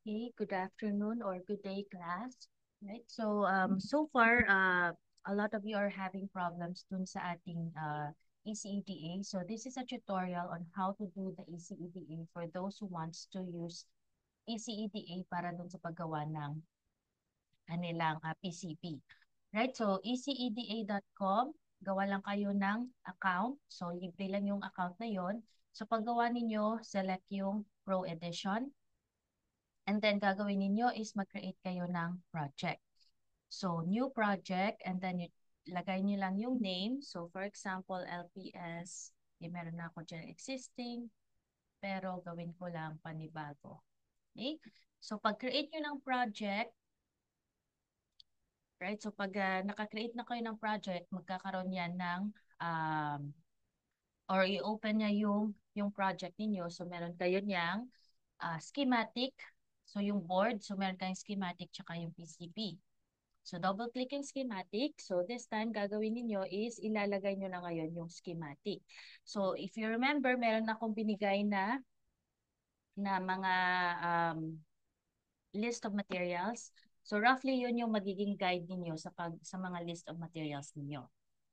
Okay, good afternoon or good day, class. Right? So, so far, a lot of you are having problems dun sa ating ECEDA. So, this is a tutorial on how to do the ECEDA for those who wants to use ECEDA para dun sa paggawa ng kanilang PCP. Right? So, eceda.com, gawa lang kayo ng account. So, libre lang yung account na yon. So, paggawa ninyo, select yung Pro Edition. And then gagawin ninyo is mag-create kayo ng project. So, new project and then lagay nyo lang yung name. So, for example, LPS, meron na ako dyan existing, pero gawin ko lang panibago. Okay? So, pag-create nyo ng project, right? So, pag naka-create na kayo ng project, magkakaroon yan ng, or i-open niya yung project ninyo. So, meron kayo niyang schematic. So, yung board. So, meron kayong schematic tsaka yung PCB. So, double-click yung schematic. So, this time, gagawin niyo is ilalagay nyo na ngayon yung schematic. So, if you remember, meron akong binigay na mga list of materials. So, roughly yun yung magiging guide ninyo sa mga list of materials ninyo.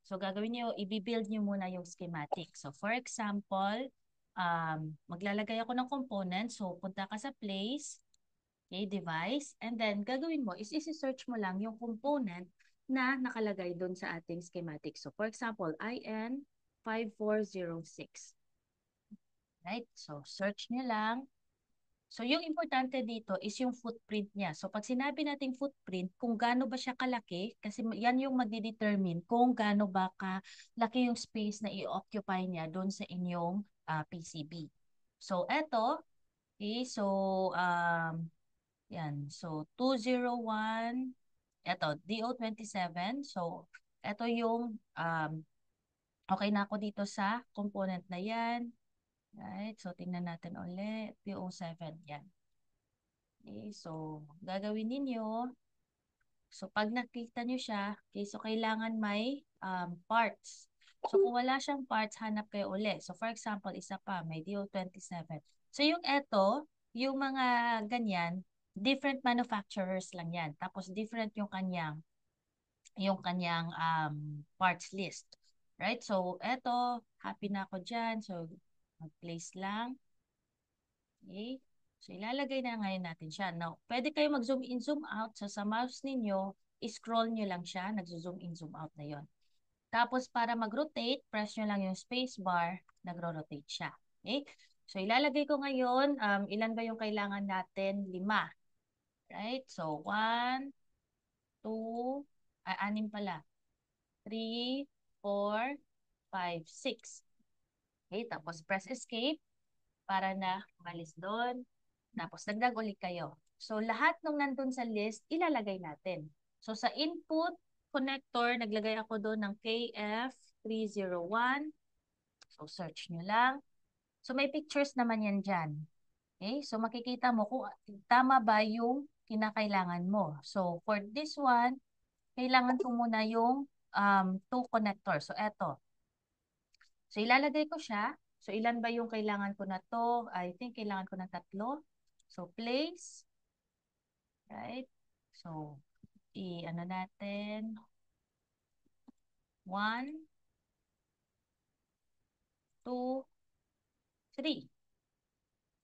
So, gagawin nyo, i-build nyo muna yung schematic. So, for example, maglalagay ako ng components. So, punta ka sa place, okay, device, and then gagawin mo is isi-search mo lang yung component na nakalagay doon sa ating schematic. So, for example, IN5406. Right? So, search nyo lang. So, yung importante dito is yung footprint niya. So, pag sinabi nating footprint, kung gaano ba siya kalaki, kasi yan yung magdidetermine kung gaano ba kalaki yung space na i-occupy niya doon sa inyong PCB. So, eto, okay, so, yan. So, 201, eto, DO27. So, eto yung, okay na ako dito sa component na yan. Right? So, tingnan natin ulit. DO7, yan. Okay, so, gagawin ninyo. So, pag nakita nyo siya, okay, so kailangan may parts. So, kung wala siyang parts, hanap kayo uli. So, for example, isa pa, may DO27. So, yung eto, yung mga ganyan, different manufacturers lang yan. Tapos, different yung kanyang parts list. Right? So, eto, happy na ako dyan. So, mag-place lang. Okay? So, ilalagay na ngayon natin siya. Now, pwede kayo mag-zoom in, zoom out. So, sa mouse ninyo, scroll nyo lang siya. Nag-zoom in, zoom out na yon. Tapos, para mag-rotate, press nyo lang yung space bar. Nagro-rotate siya. Okay? So, ilalagay ko ngayon, ilan ba yung kailangan natin? 5. Right? So, 1, 2, 6 pala. 3, 4, 5, 6. Okay? Tapos, press escape para na malis doon. Tapos, dagdag ulit kayo. So, lahat nung nandun sa list, ilalagay natin. So, sa input connector, naglagay ako doon ng KF301. So, search nyo lang. So, may pictures naman yan dyan. Okay? So, makikita mo kung tama ba yung kinakailangan mo. So, for this one, kailangan ko muna yung two connectors. So, eto. So, ilalagay ko siya. So, ilan ba yung kailangan ko na to? I think kailangan ko ng 3. So, place. Right? So, i-ano natin. 1, 2, 3.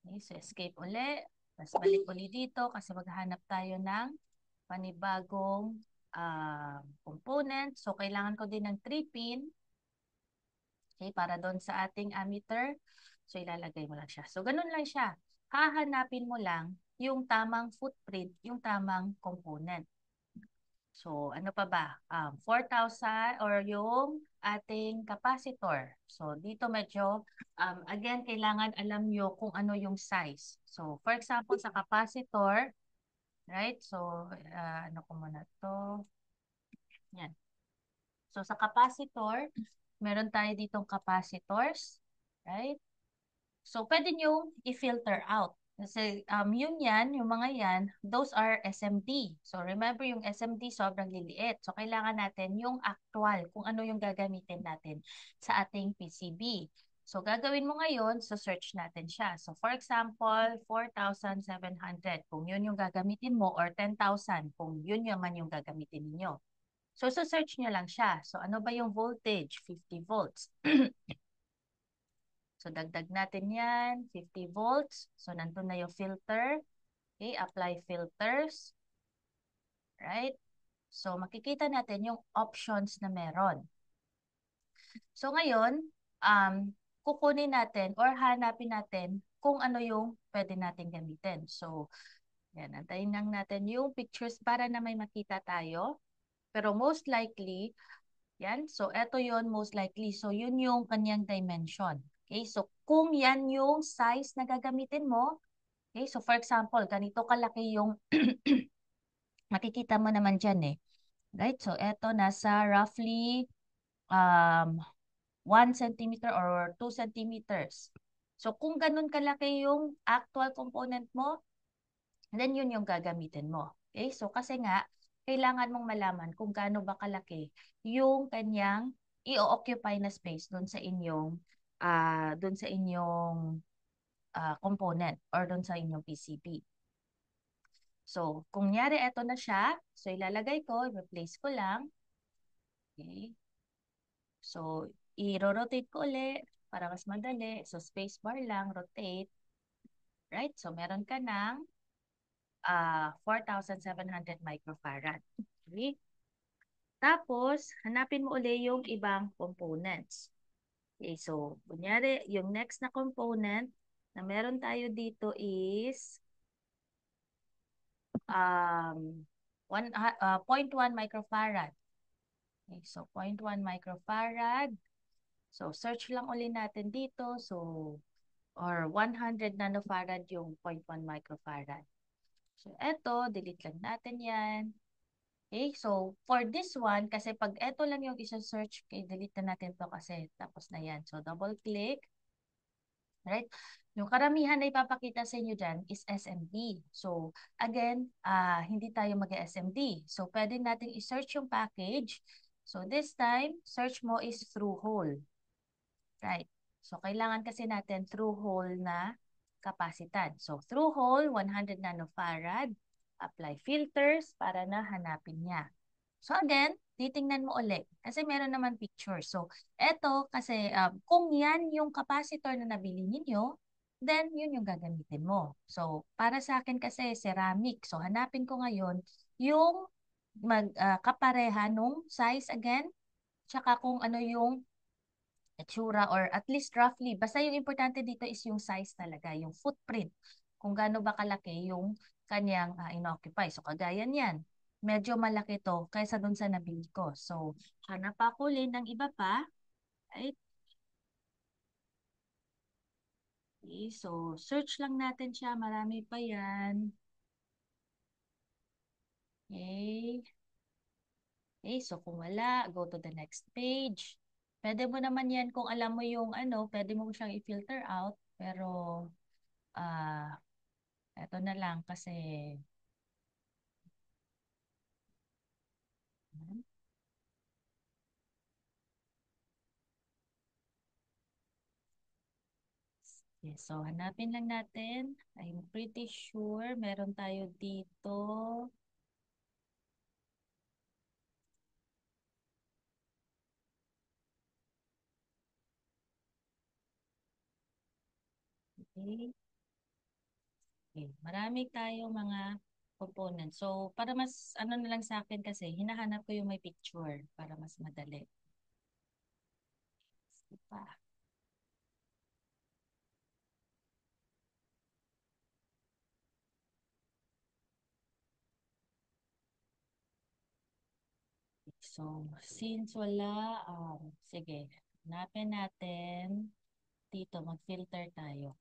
Okay, so, escape uli. Tapos, balik uli dito kasi maghanap tayo ng panibagong component. So, kailangan ko din ng 3-pin. Okay, para doon sa ating ammeter. So, ilalagay mo lang siya. So, ganun lang siya. Hahanapin mo lang yung tamang footprint, yung tamang component. So, ano pa ba? 4,000 or yung ating capacitor. So, dito medyo, again, kailangan alam nyo kung ano yung size. So, for example, sa capacitor, right? So, ano ko muna to? Yan. So, sa capacitor, meron tayo ditong capacitors, right? So, pwede nyo i-filter out. Kasi yun yan, yung mga yan, those are SMD. So, remember yung SMD sobrang liliit. So, kailangan natin yung actual, kung ano yung gagamitin natin sa ating PCB. So, gagawin mo ngayon, so search natin siya. So, for example, 4,700 kung yun yung gagamitin mo or 10,000 kung yun naman yung gagamitin niyo. So, search nyo lang siya. So, ano ba yung voltage? 50 volts. So, dagdag natin yan, 50 volts. So, nandun na yung filter. Okay, apply filters. Right? So, makikita natin yung options na meron. So, ngayon, kukunin natin or hanapin natin kung ano yung pwede natin gamitin. So, yan, antayin lang natin yung pictures para na may makita tayo. Pero most likely, yan. So, eto yon most likely. So, yun yung kanyang dimension. Okay? So, kung yan yung size na gagamitin mo, okay? So, for example, ganito kalaki yung makikita mo naman dyan eh. Right? So, eto nasa roughly um, 1 centimeter or 2 centimeters. So, kung ganun kalaki yung actual component mo, then yun yung gagamitin mo. Okay? So, kasi nga, kailangan mong malaman kung gaano ba kalaki yung kanyang i-occupy na space doon sa inyong component or doon sa inyong PCB. So, kung nyari eto na siya, so ilalagay ko, i-replace ko lang. Okay. So, i-rotate ko ulit para mas madali. So, space bar lang, rotate. Right? So, meron ka ng 4,700 microfarad. Okay? Tapos, hanapin mo ulit yung ibang components. Okay, so, kunyari, yung next na component na meron tayo dito is 0.1 microfarad. Okay, so, 0.1 microfarad. So, search lang ulit natin dito. So, or 100 nanofarad yung 0.1 microfarad. So, eto, delete lang natin yan. Okay, so for this one, kasi pag eto lang yung isa-search, okay, delete na natin to kasi tapos na yan. So, double click. Right? Yung karamihan na ipapakita sa inyo dyan is SMD. So, again, hindi tayo mag-SMD. So, pwede natin i-search yung package. So, this time, search mo is through hole. Right. So, kailangan kasi natin through hole na kapasitan. So, through hole, 100 nanofarad. Apply filters para na hanapin niya. So, again, titingnan mo ulit. Kasi meron naman picture. So, eto kasi kung yan yung capacitor na nabili ninyo, then yun yung gagamitin mo. So, para sa akin kasi ceramic. So, hanapin ko ngayon yung kapareha nung size again, tsaka kung ano yung itsura or at least roughly. Basta yung importante dito is yung size talaga, yung footprint. Kung gaano ba kalaki yung kanyang inoccupy. So, kagaya niyan. Medyo malaki to kaysa dun sa nabili ko. So, hanap ako ulit ng iba pa. Right? Okay, so, search lang natin siya. Marami pa yan. Okay. Okay, so kung wala, go to the next page. Pwede mo naman yan kung alam mo yung ano, pwede mo siyang i-filter out. Pero, ah, eto na lang kasi okay, so hanapin lang natin. I'm pretty sure meron tayo dito. Okay. Okay. Marami tayong mga components. So, para mas ano na lang sa akin kasi, hinahanap ko yung may picture para mas madali. Diba? So, since wala, sige, hanapin natin dito, mag-filter tayo.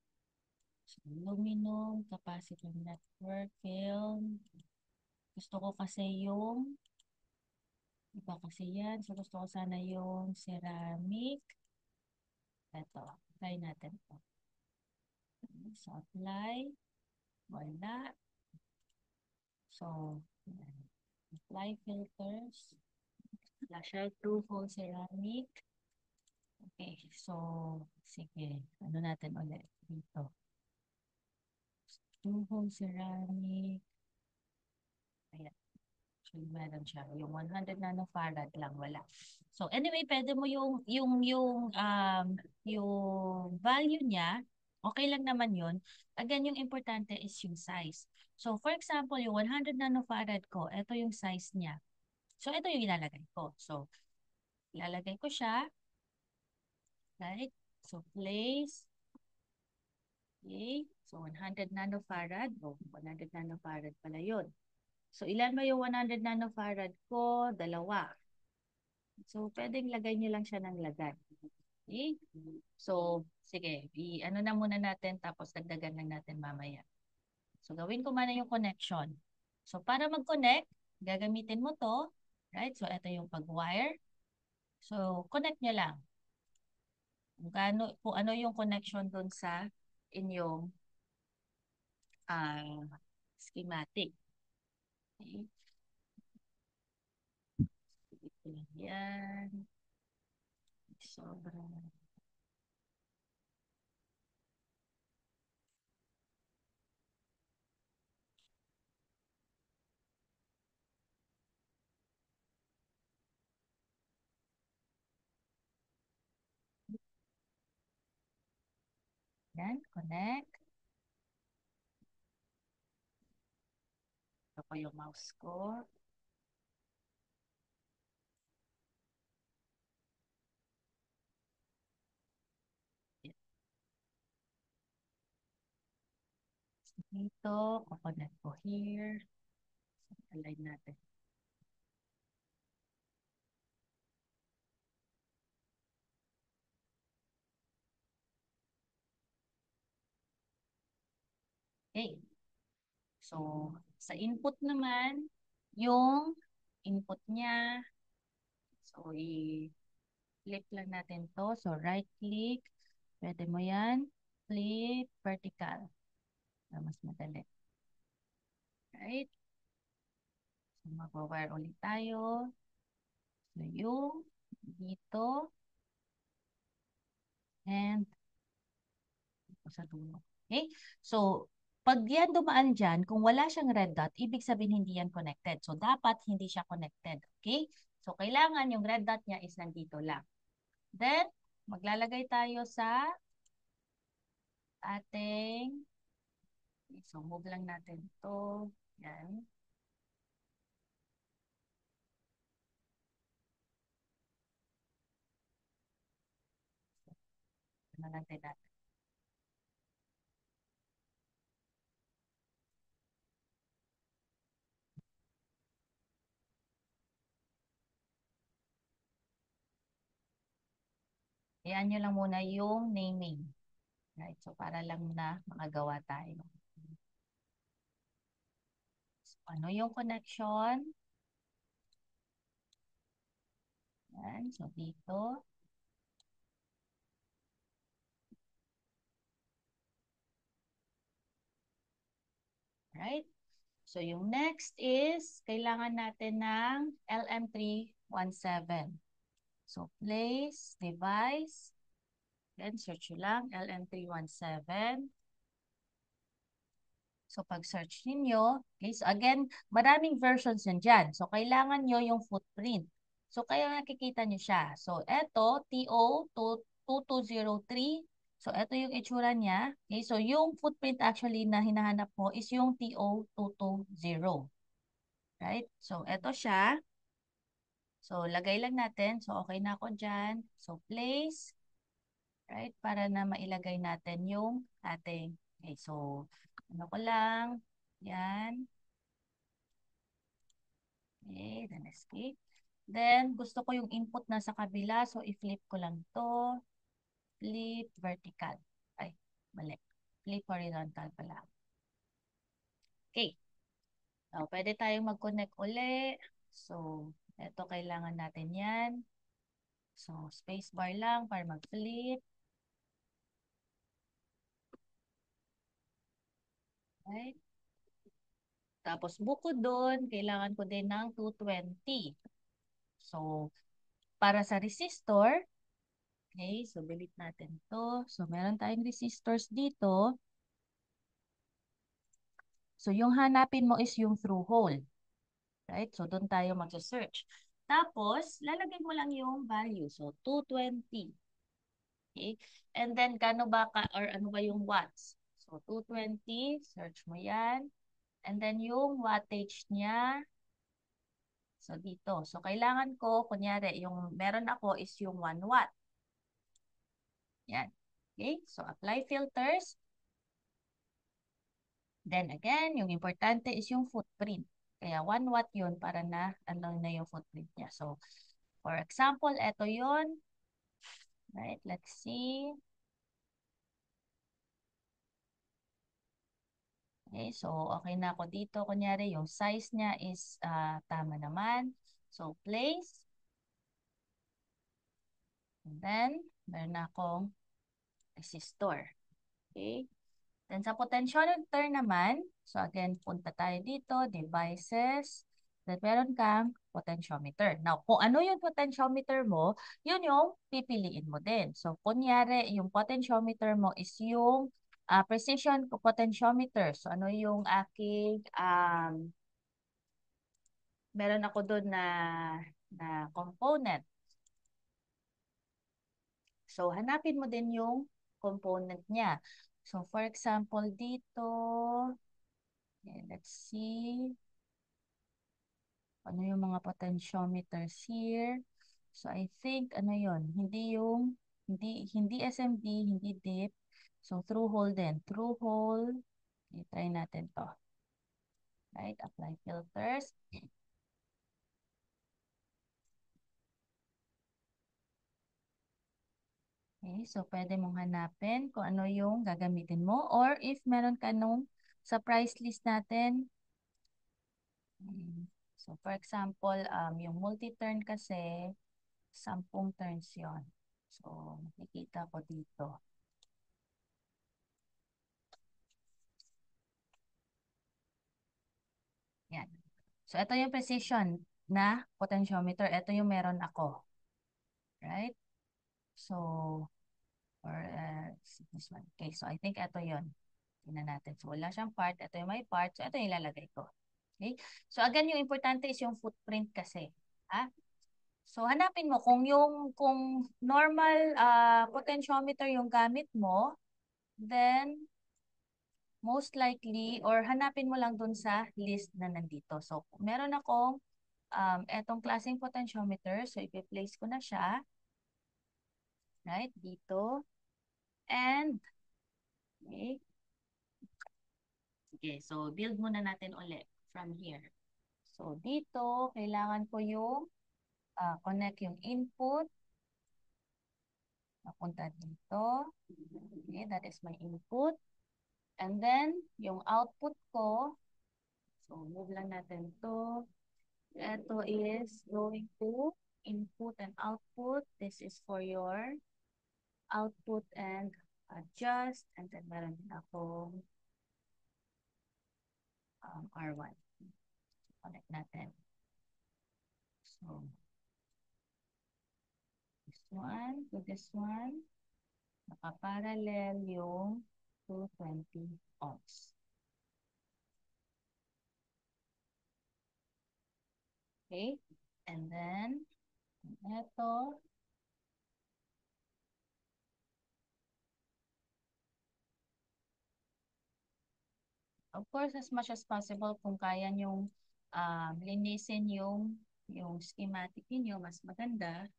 So, aluminum, capacitor network, film. Gusto ko kasi yung iba kasi yan. So, gusto ko sana yung ceramic. Ito, try natin ito. So, apply. Wala. So, yan. Apply filters. Flash out through whole ceramic. Okay, so, sige. Ano natin ulit dito? Tuhog ceramic. Ayan. Actually, meron siya. Yung 100 nanofarad lang, wala. So, anyway, pwede mo yung value niya, okay lang naman yun. Again, yung importante is yung size. So, for example, yung 100 nanofarad ko, ito yung size niya. So, ito yung ilalagay ko. So, ilalagay ko siya, right? So, place, okay. So, 100 nanofarad. Oh, 100 nanofarad pala yun. So, ilan ba yung 100 nanofarad ko? Dalawa. So, pwedeng lagay nyo lang siya ng lagay. Okay? So, sige. I-ano na muna natin tapos dagdagan lang natin mamaya. So, gawin ko muna yung connection. So, para mag-connect, gagamitin mo to. Right? So, ito yung pag-wire. So, connect nyo lang. Kung ano yung connection dun sa inyong schematic. Okay? Ito lang yan. Sobrang. Yan, connect. Ito ko yung mouse ko. Dito, connect ko here. Align natin. Okay. So, sa input naman, yung input niya. So, i-flip lang natin to. So, right click. Pwede mo yan. Flip vertical. Para mas madali. Right? So, mag-wire ulit tayo. So, yung dito. And sa dulo. Okay? So, pag yan dumaan dyan, kung wala siyang red dot, ibig sabihin hindi yan connected. So, dapat hindi siya connected. Okay? So, kailangan yung red dot niya is nandito lang. Then, maglalagay tayo sa ating, so move lang natin to. Yan. Ano natin natin. Ayan nyo lang muna yung naming. Right? So, para lang na makagawa tayo. So, ano yung connection? Yan. So, dito. Right? So, yung next is, kailangan natin ng LM317. So, place, device, then search nyo lang, LM317. So, pag-search ninyo, okay, so again, maraming versions yan dyan. So, kailangan nyo yung footprint. So, kaya nakikita nyo siya. So, eto, TO2203. So, eto yung itsura niya. Okay, so, yung footprint actually na hinahanap mo is yung TO220. Right? So, eto siya. So, lagay lang natin. So, okay na ako dyan. So, place. Right? Para na mailagay natin yung ating. Okay, so, ano ko lang. Yan. Okay, then escape. Then, gusto ko yung input na sa kabila. So, i-flip ko lang to. Flip vertical. Ay, mali. Flip horizontal pala. Okay. So, pwede tayong mag-connect uli. So, ito kailangan natin yan. So, space bar lang para mag-flip. Right? Tapos, bukod doon, kailangan ko din ng 220. So, para sa resistor, Okay, so delete natin to. So meron tayong resistors dito. So yung hanapin mo is yung through hole. Right? So doon tayo mag-search. Tapos, lalagay mo lang yung value. So 220. Okay? And then, kano ba ka, or ano ba yung watts? So 220, search mo yan. And then yung wattage niya, so dito. So kailangan ko, kunyari, yung meron ako is yung 1 watt. Yan. Okay? So apply filters. Then again, yung importante is yung footprint. Kaya 1 watt yun para na ano na yung footprint niya. So, for example, ito yun. Right? Let's see. Okay, so okay na ako dito. Kunyari, yung size niya is tama naman. So, place. And then, meron na akong resistor. Okay. Then sa potentiometer naman, so again, punta tayo dito, devices, then meron kang potentiometer. Now, kung ano yung potentiometer mo, yun yung pipiliin mo din. So, kunyari, yung potentiometer mo is yung precision potentiometer. So, ano yung aking, meron ako doon na component. So, hanapin mo din yung component niya. So, for example, dito, okay, let's see. Ano yung mga potentiometers here? So, I think, ano yun? Hindi SMD, hindi dip. So, through hole din. Through hole. Okay, try natin to. Right? Apply filters. Okay, so pwede mong hanapin kung ano yung gagamitin mo. Or if meron ka nung sa price list natin, so, for example, yung multi-turn kasi, 10 turns yon. So, nakikita ko dito. Yan. So, ito yung precision na potentiometer. Ito yung meron ako. Right? So, or this one. Okay, so I think ito yon. Tingnan natin. So, wala siyang part. Ito yung may part. So, ito yung ilalagay ko. Okay? So, again, yung importante is yung footprint kasi. Ha? So, hanapin mo kung normal potentiometer yung gamit mo, then most likely or hanapin mo lang dun sa list na nandito. So, meron akong etong klaseng potentiometer. So, ipi-place ko na siya. Right? Dito. And, okay. Okay, so build muna natin ulit from here. So, dito, kailangan ko yung connect yung input. Mapunta dito. Okay, that is my input. And then, yung output ko, so move lang natin to. Ito is going to input and output. This is for your output and adjust. And then meron din akong R1. Connect natin. So, this one to this one. Nakaparallel yung 220 ohms. Okay? And then, ito, of course, as much as possible, kung kaya nyong linisin yung schematic niyo mas maganda.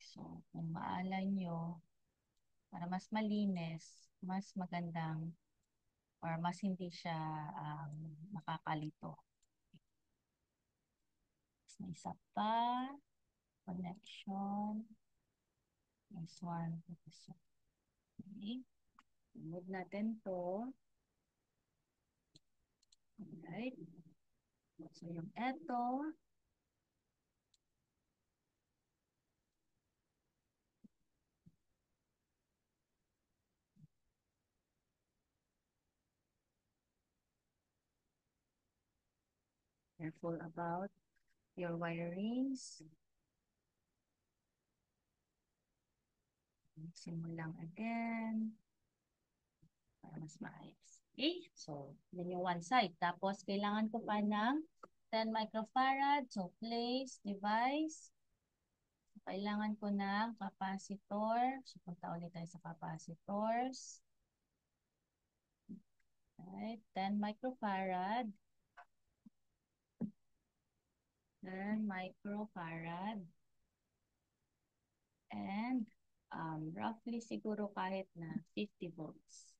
So, kung maalala nyo, para mas malinis, mas magandang, or mas hindi siya makakalito. Mas may isa pa, connection, this one, this one. Okay. Move natin to. Alright. So, yung eto, careful about. your wirings. Mixin mo lang again para mas maayos. Okay? So, yun yung one side. Tapos, kailangan ko pa ng 10 microfarad. So, place, device. Kailangan ko ng capacitor. So, punta ulit tayo sa capacitors. Right? 10 microfarad. 10 microfarad. And roughly siguro kahit na 50 volts.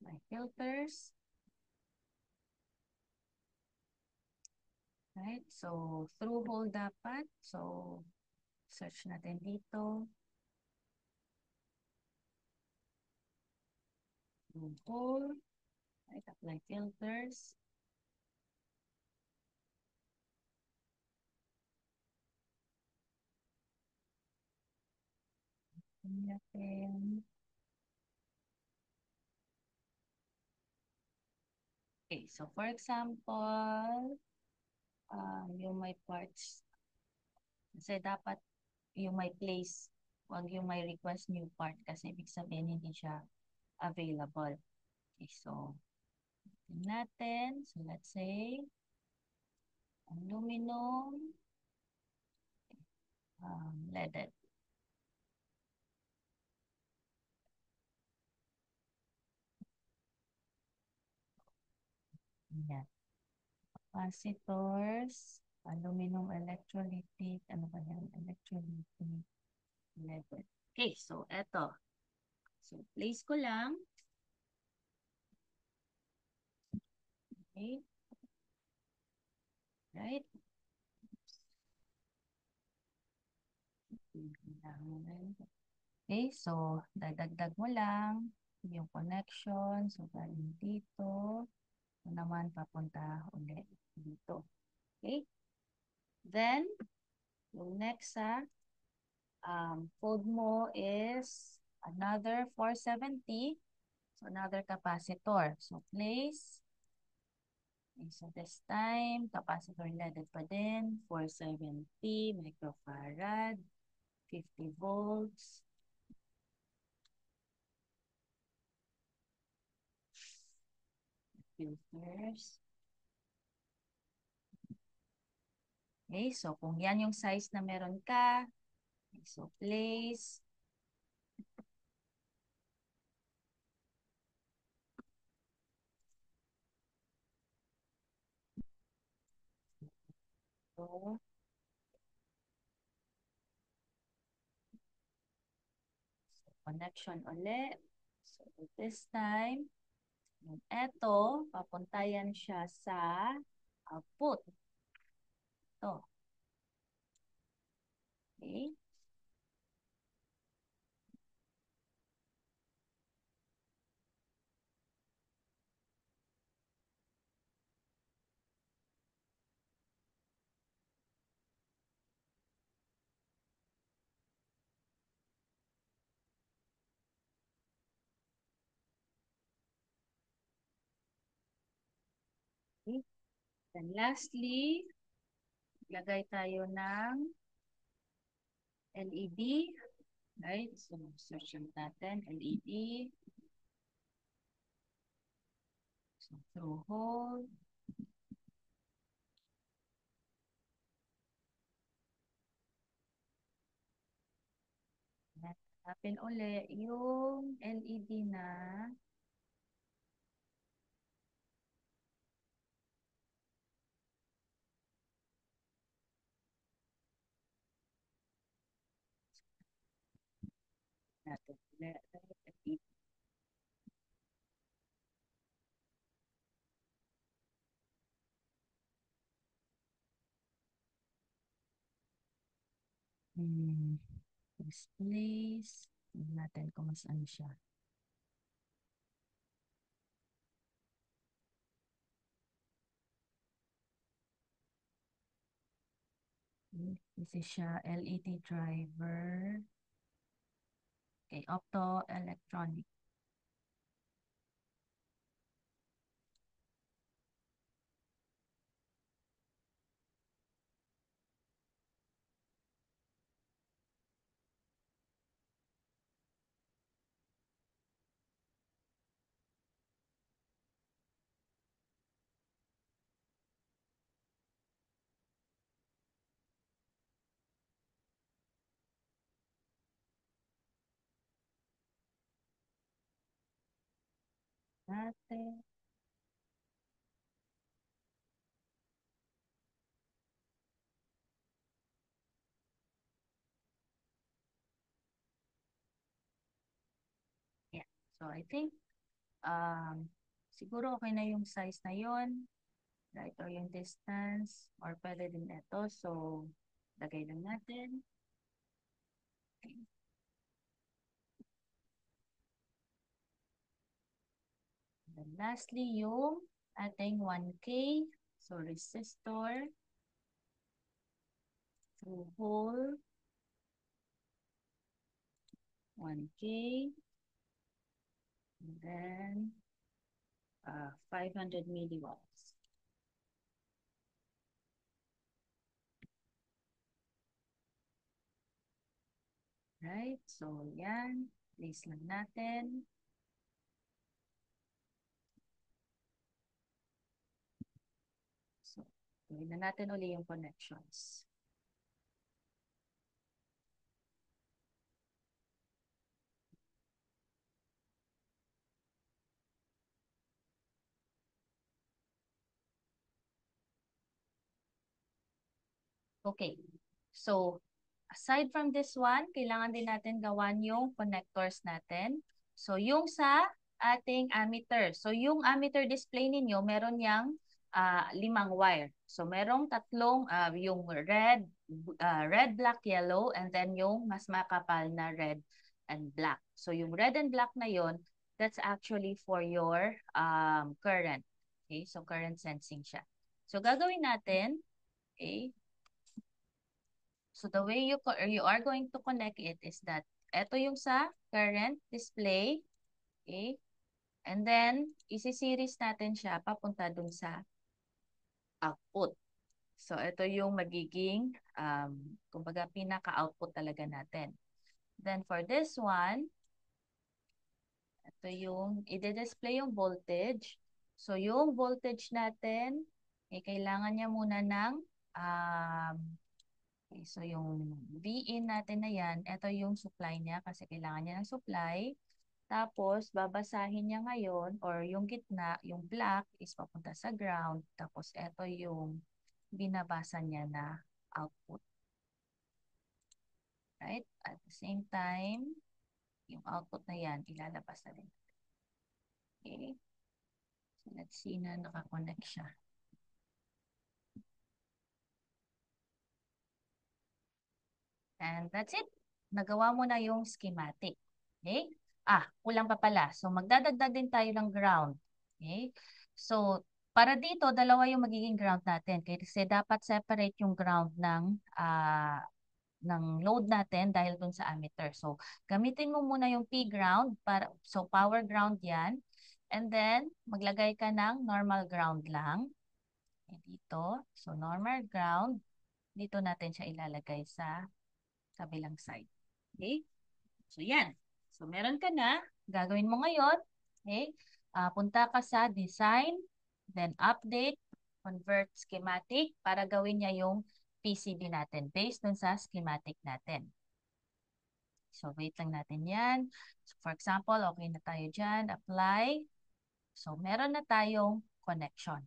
My filters. Right? So, through hole dapat. So, search natin dito. Through hole. Right? Apply filters. Natin. Okay, so for example, yung may parts, kasi dapat yung may place, wag yung may request new part kasi ibig sabihin hindi siya available. Okay, so, natin. So, let's say, aluminum, leaded. Yan. Capacitors, aluminum electrolytic, ano ba yan? Electrolytic, leaded. Okay, so, eto. So, place ko lang. Okay. Right? Okay, so dadagdag mo lang yung connection. So galing dito. So naman papunta ulit dito. Okay? Then, yung next code mo is another 470. So another capacitor. So place. Okay, so this time, capacitor leaded pa din. 470 microfarad. 50 volts. Filters. Okay, so kung yan yung size na meron ka, okay, so place. So, connection ulit. So this time, yung eto, papuntayan siya sa output. Ito. Okay. Okay. Then lastly, lagay tayo ng LED. Right? So, search natin, LED. So, through hole. Hanapin uli yung LED na natin. LED. Hmm. This place. Tignan natin kung mas ano siya. Okay. This is siya LED driver. Okay, optoelectronic. natin. Yeah. So I think siguro okay na yung size na yon, right? Or yung distance, or pwede din ito. So, lagay lang natin. Okay. Then lastly, yung ating 1K. So, resistor through hole 1K. And then 500 milliwatts. Right? So, yan. Place lang natin. So, gawin na natin uli yung connections. Okay. So, aside from this one, kailangan din natin gawan yung connectors natin. So, yung sa ating ammeter. So, yung ammeter display ninyo, meron yang 5 wire. So, merong tatlong, yung red, black, yellow, and then yung mas makapal na red and black. So, yung red and black na yon, that's actually for your current. Okay? So, current sensing siya. So, gagawin natin, okay? So the way you are going to connect it is that ito yung sa current display, okay? And then isi-series natin siya papunta dun sa output. So ito yung magiging kumbaga pinaka-output talaga natin. Then for this one, ito yung i-display yung voltage. So yung voltage natin, kailangan niya muna ng okay, so yung VIN natin na yan, ito yung supply niya kasi kailangan niya ng supply. Tapos, babasahin niya ngayon or yung gitna, yung black is papunta sa ground. Tapos, ito yung binabasa niya na output. Right? At the same time, yung output na yan, ilalabas na rin. Okay? So, let's see na nakakonect siya. And that's it. Nagawa mo na yung schematic. Okay? Kulang pa pala. So, magdadagdag din tayo ng ground. Okay? So, para dito, dalawa yung magiging ground natin. Kasi dapat separate yung ground ng load natin dahil dun sa ammeter. So, gamitin mo muna yung P ground. So, power ground yan. And then, maglagay ka ng normal ground lang. Okay, dito. So, normal ground. Dito natin siya ilalagay sa kabilang side. Okay? So, yan. So, meron ka na. Gagawin mo ngayon. Okay? Punta ka sa design, then update, convert schematic para gawin niya yung PCB natin based dun sa schematic natin. So, wait lang natin yan. So, for example, okay na tayo dyan. Apply. So, meron na tayong connection.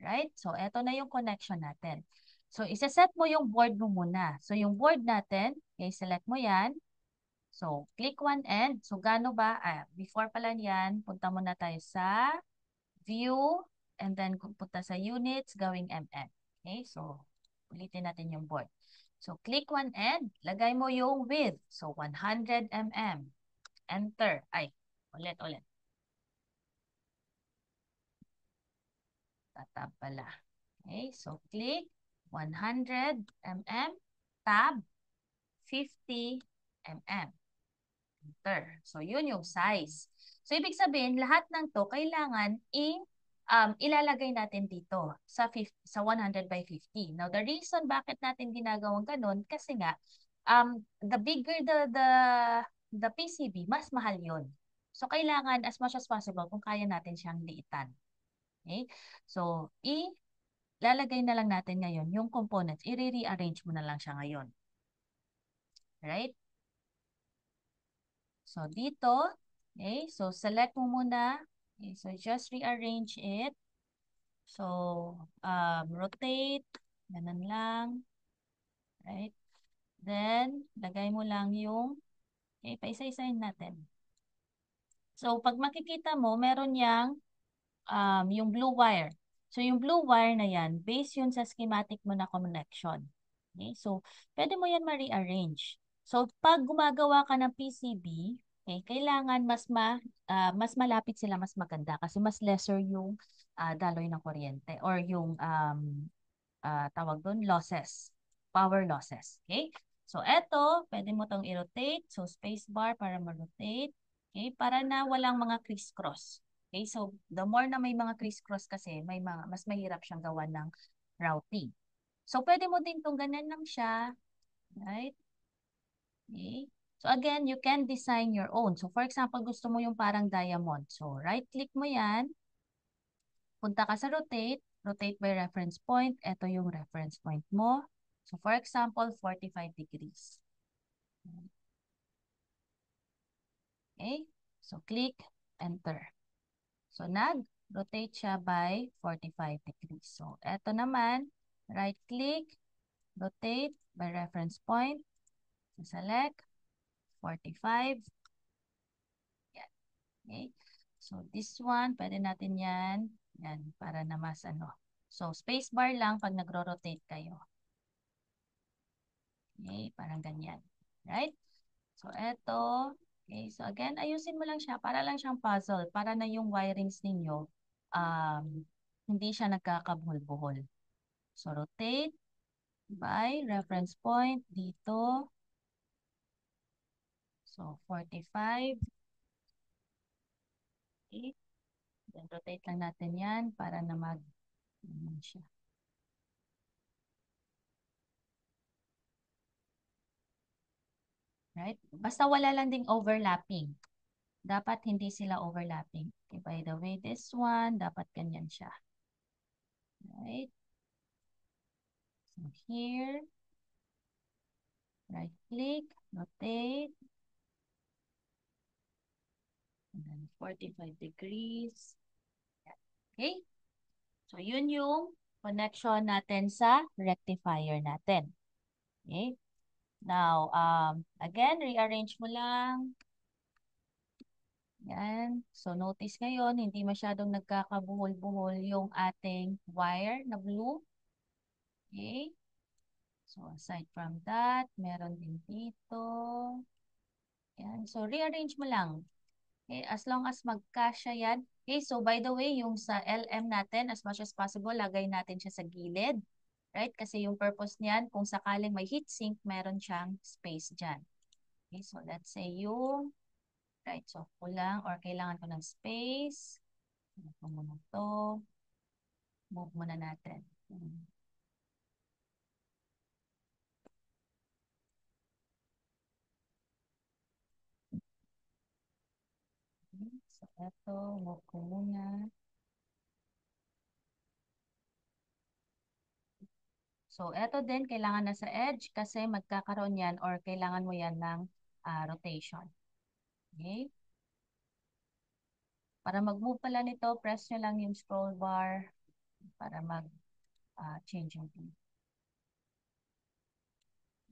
Right? So, eto na yung connection natin. So, isa-set mo yung board mo muna. So, yung board natin, okay, select mo yan. So, click one end. So, gaano ba? Before pala yan, punta muna tayo sa view and then punta sa units, gawing mm. Okay? So, ulitin natin yung board. So, click one end. Lagay mo yung width. So, 100 mm. Enter. Ulit. Tatab pala. Okay? So, click 100 mm. Tab 50 mm. Enter. So, yun yung size. So, ibig sabihin, lahat ng to kailangan ilalagay natin dito sa 100 by 50. Now, the reason bakit natin ginagawang ganun, kasi nga, the bigger the PCB, mas mahal yun. So, kailangan as much as possible kung kaya natin siyang liitan. Okay? So, ilalagay na lang natin ngayon yung components. I-rearrange mo na lang siya ngayon. Right? So, dito, okay, so select mo muna, Okay, so just rearrange it. So, rotate. Ganun lang. Right? Then, lagay mo lang yung, okay, paisa-isahin natin. So, pag makikita mo, meron yang yung blue wire. So, yung blue wire na yan, based yun sa schematic mo na connection. Okay? So, pwede mo yan ma-rearrange. So, pag gumagawa ka ng PCB, okay, kailangan mas malapit sila, mas maganda kasi mas lesser yung daloy ng kuryente or yung tawag doon, losses, power losses. Okay? So, eto, pwede mo tong i-rotate. So, space bar para ma-rotate. Okay? Para na walang mga criss-cross. Okay? So, the more na may mga criss-cross kasi, mas mahirap siyang gawa ng routing. So, pwede mo din tong ganyan lang siya. Right? Okay? So, again, you can design your own. So, for example, gusto mo yung parang diamond. So, right-click mo yan. Punta ka sa rotate, rotate by reference point. Ito yung reference point mo. So, for example, 45 degrees. Okay? So, click, enter. So, nag-rotate siya by 45 degrees. So, ito naman, right-click, rotate by reference point. So, select, 45. Yan. Okay? So, this one, pwede natin yan. Yan, para na mas ano. So, space bar lang pag nagro-rotate kayo. Okay, parang ganyan. Right? So, eto. Okay, so again, ayusin mo lang siya para lang siyang puzzle. Para na yung wirings ninyo, um, hindi siya nagkakabuhol-buhol. So, rotate by reference point dito. So, 45. Okay. Then, rotate lang natin yan para na ano siya. Right? Basta wala lang ding overlapping. Dapat hindi sila overlapping. Okay, by the way, this one, dapat ganyan siya. Right? So here, right click, rotate, and then 45 degrees. Okay? So yun yung connection natin sa rectifier natin. Okay? Now, again, rearrange mo lang. Yan. So, notice ngayon, hindi masyadong nagkakabuhol-buhol yung ating wire na blue. Okay? So, aside from that, meron din dito. Yan. So, rearrange mo lang. Okay? As long as magkasya yan. Okay? So, by the way, yung sa LM natin, as much as possible, lagay natin siya sa gilid. Right? Kasi yung purpose niyan, kung sakaling may heatsink, meron siyang space dyan. Okay? So, let's say yung, right, so kulang or kailangan ko ng space. Ano ko muna to? Move muna natin. Okay, so, eto, move ko muna. So, eto din, kailangan na sa edge kasi magkakaroon yan or kailangan mo yan ng rotation. Okay? Para mag-move pala nito, press nyo lang yung scroll bar para mag-change yung pin.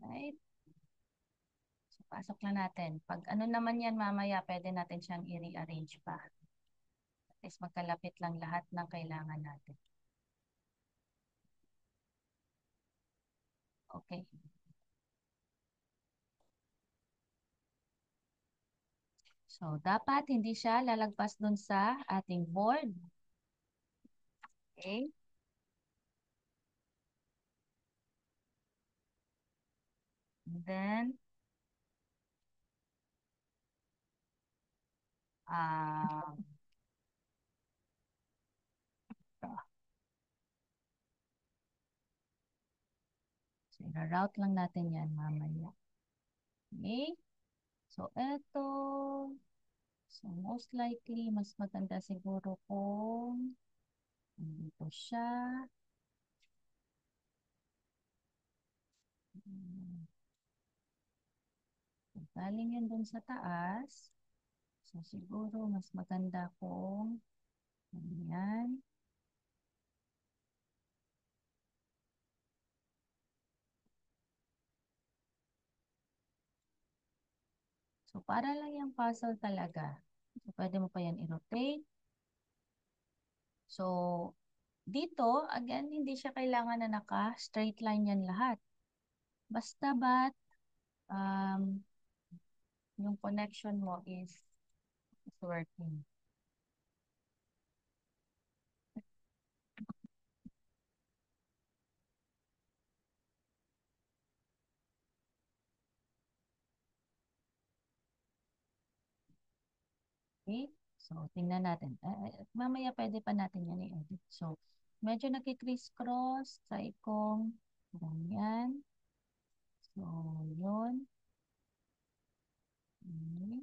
Right? So, pasok na natin. Pag ano naman yan mamaya, pwede natin siyang i-rearrange pa. At least magkalapit lang lahat ng kailangan natin. Okay. So, dapat hindi siya lalagpas dun sa ating board. Okay? And then, um, so, route lang natin yan mamaya. Okay? So, eto. So, most likely, mas maganda siguro kung dito siya. Galing yun dun sa taas. So, siguro mas maganda kung Ayan. So, para lang yung puzzle talaga. So, pwede mo pa yan i-rotate. So, dito, again, hindi siya kailangan na naka-straight line yan lahat. Basta ba't um, yung connection mo is working. Okay? So, tingnan natin. Mamaya pwede pa natin yan i-edit. So, medyo nagki-criss-cross. Try kong ganyan. So, yun. Okay.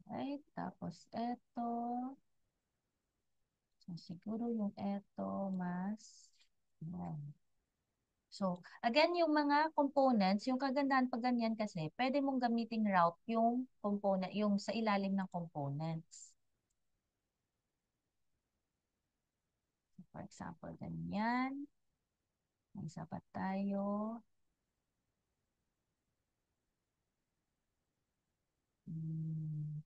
Right. Tapos, eto. So, siguro yung eto mas. Yan. So, again, yung mga components, yung kagandahan pag ganyan kasi, pwede mong gamiting route yung component, yung sa ilalim ng components. So, for example, ganyan. May isa pa tayo. Hmm,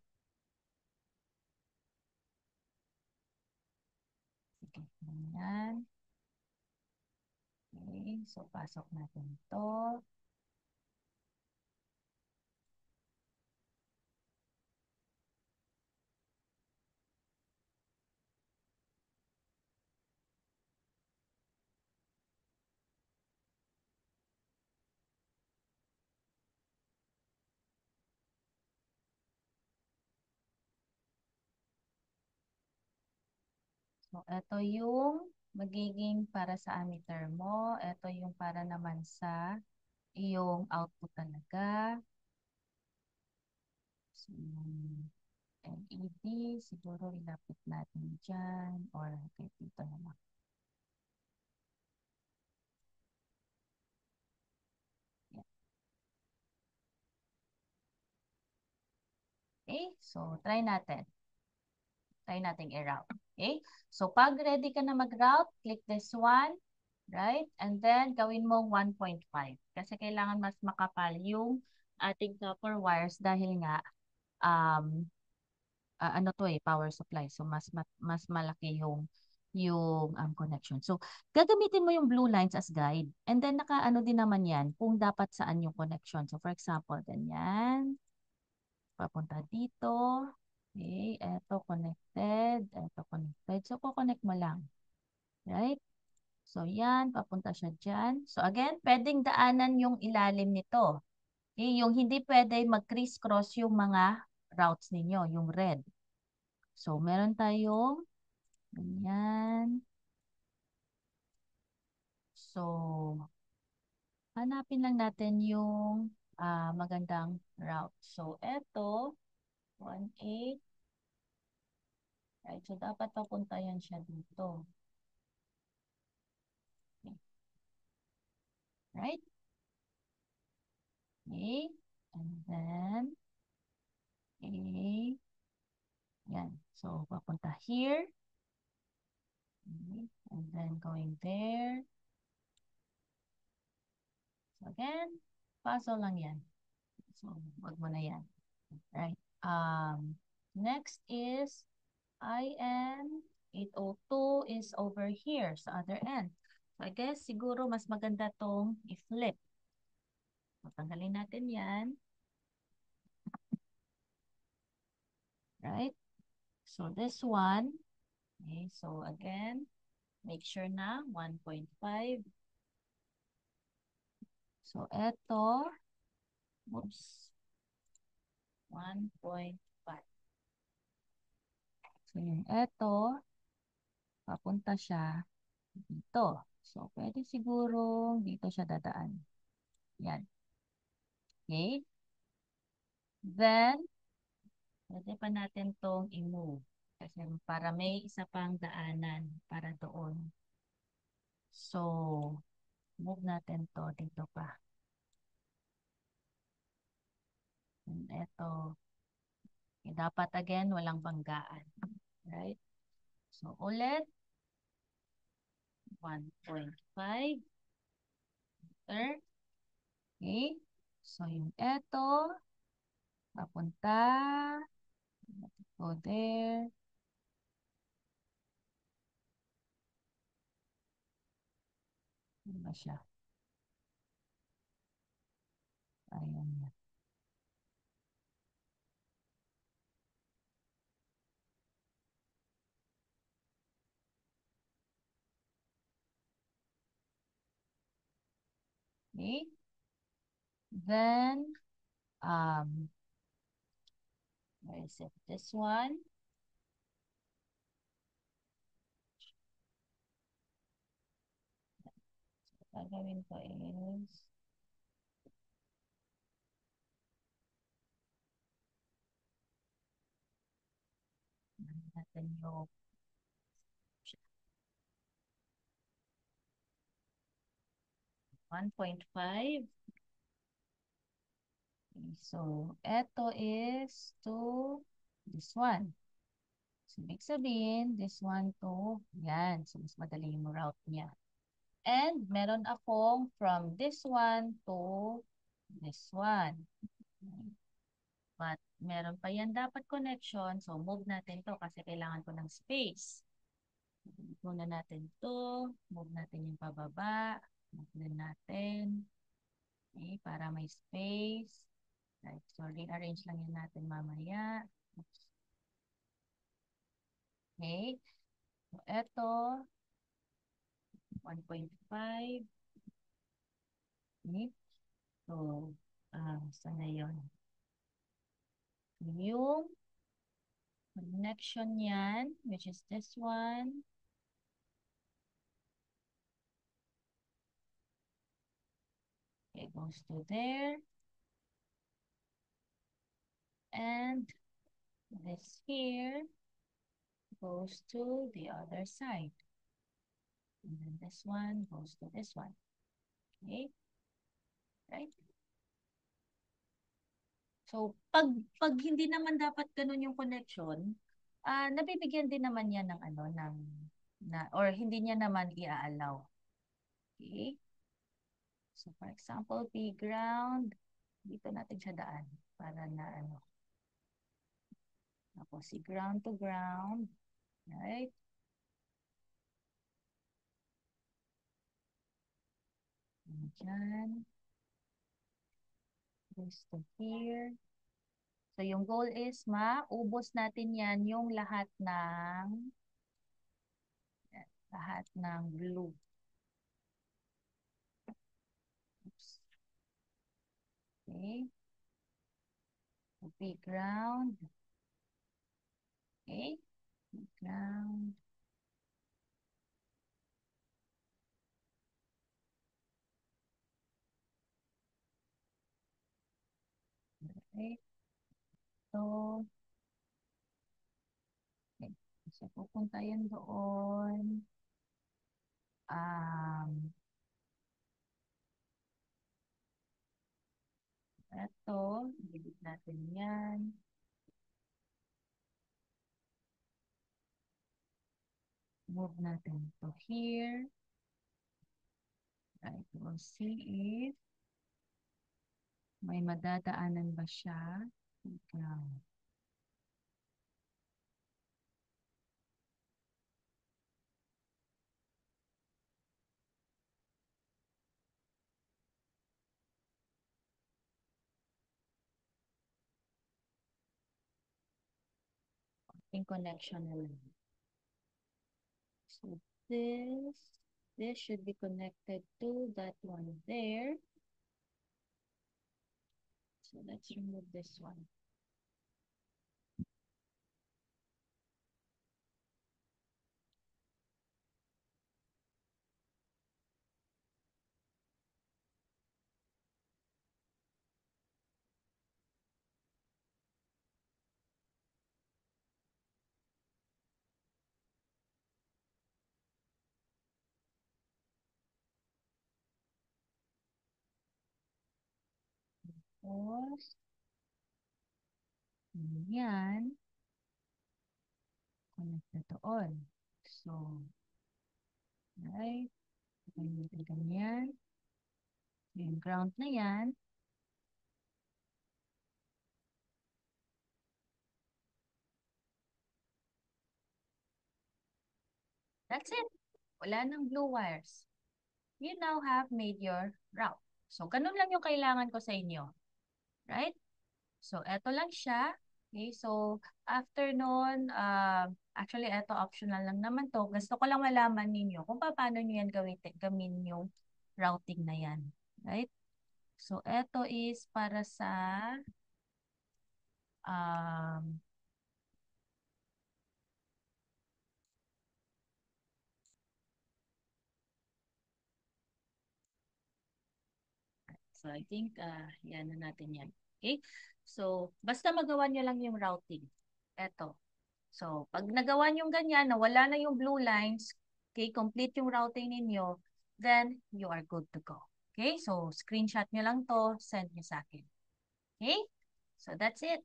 sige, ganyan. Okay, so pasok natin to. So, ito yung magiging para sa ammeter mo. Ito yung para naman sa iyong output talaga. So, yung LED, siguro ilapit natin dyan or kahit dito na lang. Yan. Okay, so try natin. Try natin i-route. Okay, so pag ready ka na mag-route, click this one, right? And then gawin mo 1.5 kasi kailangan mas makapal yung ating copper wires dahil nga um, ano to eh, power supply. So mas malaki yung connection. So gagamitin mo yung blue lines as guide. And then nakaano din naman yan kung dapat saan yung connection. So for example, ganyan. Papunta dito. Okay, eto connected. Eto connected. So connect mo lang. Right? So yan, papunta siya dyan. So again, pwedeng daanan yung ilalim nito. Okay, yung hindi pwede mag-criss-cross yung mga routes ninyo, yung red. So, meron tayong ganyan. So, hanapin lang natin yung magandang route. So, eto, 1.8. Right? So, dapat papunta yan siya dito. Okay. Right? Okay. And then, okay. Yan. So, papunta here. Okay. And then, going there. So, again, puzzle lang yan. So, wag mo na yan. Right? Next is IN 802 is over here sa other end. So I guess siguro mas maganda tong i-flip. Matanggalin natin yan. Right? So this one, okay, so again, make sure na 1.5. So eto, oops, 1.5. So yung eto, papunta siya dito. So pwede siguro dito siya dadaan. Yan. Okay? Then, pwede pa natin tong i-move. Kasi para may isa pang daanan para doon. So, move natin to dito pa. And eto. Dapat again, walang banggaan. Right? So, ulit, 1.5 meter. Okay? So, yung eto, papunta, go there. Ano ba siya? Ayan na. Okay? Then, where is it? This one. Gagawin ko is, natin yung 1.5. Okay, so, eto is to this one. So, ibig sabihin, this one to, yan. So, mas madali yung route niya. And, meron akong from this one to this one. But, meron pa yan dapat connection. So, move natin to kasi kailangan ko ng space. Muna natin to. Move natin yung pababa. Move din natin. Okay, para may space. Right, so, rearrange lang yun natin mamaya. Okay. So, eto, 1.5. Okay. So, sana yun. Yung connection yan, which is this one. It goes to there. And this here goes to the other side. And then this one goes to this one. Okay? Right? So, pag hindi naman dapat ganun yung connection, nabibigyan din naman yan ng ano, or hindi niya naman i-allow. Okay? So, for example, P ground, dito natin siya daan para na ano. Tapos, si ground to ground. Right? Diyan. This to here. So, yung goal is maubos natin yan yung lahat ng glue. Oops. Okay. P ground. Okay. P ground. Okay. So, okay. So, pupunta yan doon. Ito, delete natin yan. Move natin to here. Right, we'll see if may madadaanan ba siya. Ground. In connection na lang. So this should be connected to that one there. So let's remove this one. Tapos, Yan. Connect na doon. So, right. Ganyan. Yung ground na yan. That's it. Wala nang blue wires. You now have made your route. So, ganun lang yung kailangan ko sa inyo. Right? So, eto lang siya. Okay, so after nun, actually, eto optional lang naman to. Gusto ko lang malaman ninyo kung paano nyo yan gawin yung routing na yan. Right? So, eto is para sa um, so, I think, yan na natin yan. Okay? So, basta magawa nyo lang yung routing. Eto. So, pag nagawa nyo ganyan, nawala na yung blue lines, okay, complete yung routing ninyo, then you are good to go. Okay? So, screenshot nyo lang to, send nyo sa akin. Okay? So, that's it.